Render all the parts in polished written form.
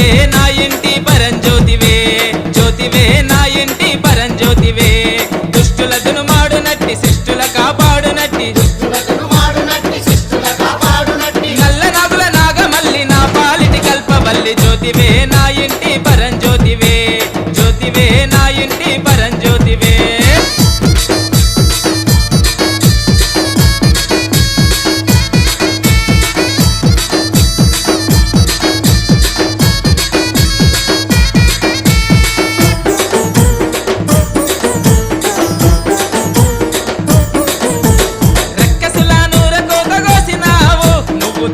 జ్యోతివే నా ఇంటి పరంజ్యోతివే జ్యోతివే నా ఇంటి పరంజ్యోతివే దుష్టుల దునుమాడునట్టి శిష్టుల కాపాడునట్టి నల్ల నాగుల నాగమల్లి నా పాలిటి కల్పవల్లి జ్యోతివే నా ఇంటి పరంజ్యోతివే జ్యోతివే నా ఇంటి పరంజ్యోతివే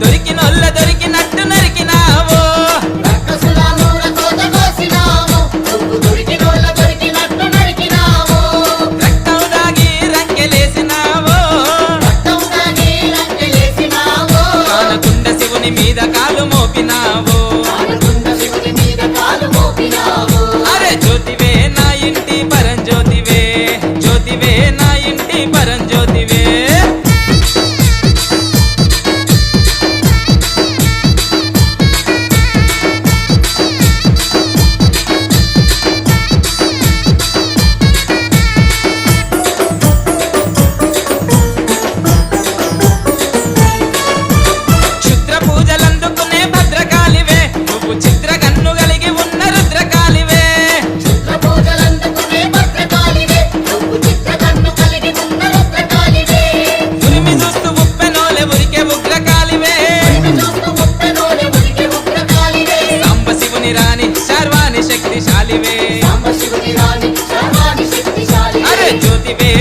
దొరికినొల్ల దొరికినట్టు నరికినావు రక్తం దాగి రంకెలేసినావు కానకుండ శివుని మీద కాలు మోపినావు అరే జ్యోతివే నా ఇంటి పరంజ్యోతివే జ్యోతివే నా ఇంటి పరంజ్యోతివే శక్తిశాలివే అరే జ్యోతివే